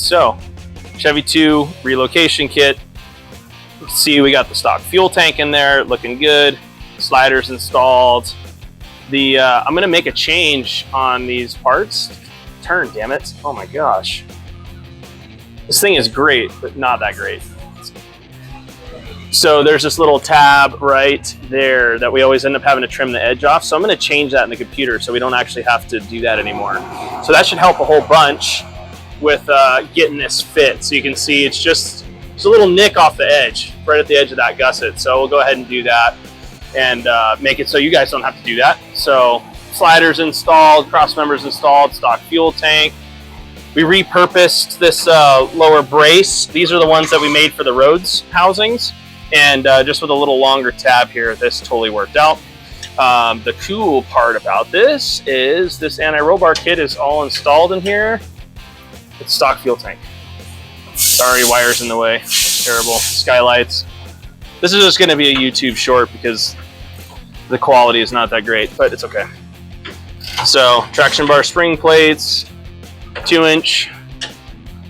so Chevy 2 relocation kit. You can see we got the stock fuel tank in there, looking good. Sliders installed. I'm gonna make a change on these parts. Turn, damn it. Oh my gosh. This thing is great, but not that great. So there's this little tab right there that we always end up having to trim the edge off. So I'm gonna change that in the computer so we don't actually have to do that anymore. So that should help a whole bunch with getting this fit. So you can see it's just a little nick off the edge, right at the edge of that gusset. So we'll go ahead and do that and make it so you guys don't have to do that. So sliders installed, cross members installed, stock fuel tank. We repurposed this lower brace. These are the ones that we made for the roads housings. And just with a little longer tab here, this totally worked out. The cool part about this is this anti-roll bar kit is all installed in here. It's stock fuel tank. Sorry, wires in the way. That's terrible. Skylights. This is just going to be a YouTube short because the quality is not that great, but it's okay. So traction bar spring plates, 2-inch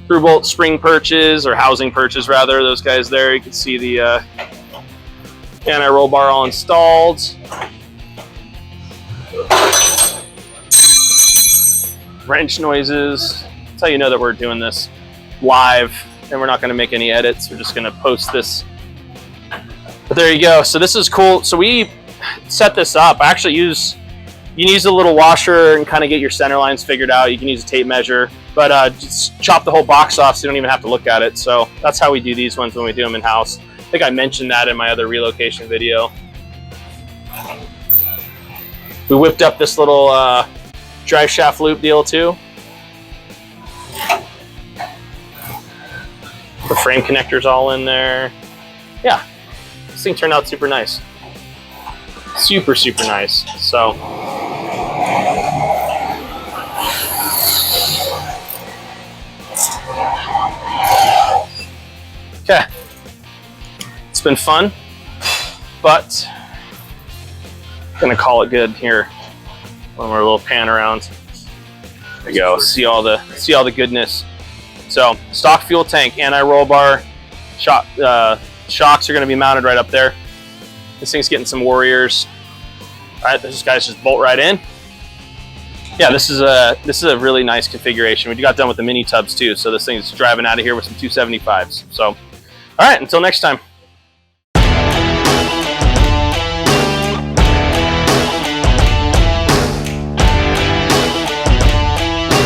through bolt spring perches, or housing perches rather, those guys there. You can see the anti-roll bar all installed. Wrench noises. That's how you know that we're doing this live and we're not going to make any edits. We're just going to post this. But there you go. So this is cool. So we set this up. I actually you can use a little washer and kind of get your center lines figured out. You can use a tape measure, but just chop the whole box off so you don't even have to look at it. So that's how we do these ones when we do them in-house. I think I mentioned that in my other relocation video. We whipped up this little drive shaft loop deal too. The frame connector's all in there. Yeah, this thing turned out super nice. Super, super nice. So okay, it's been fun, but I'm gonna call it good here. One more little pan around. There you go. See all the goodness. So stock fuel tank, anti-roll bar, shocks are going to be mounted right up there. This thing's getting some Warriors. All right, these guys just bolt right in. Yeah, this is a really nice configuration. We got done with the mini tubs too, so this thing's driving out of here with some 275s. So, all right, until next time.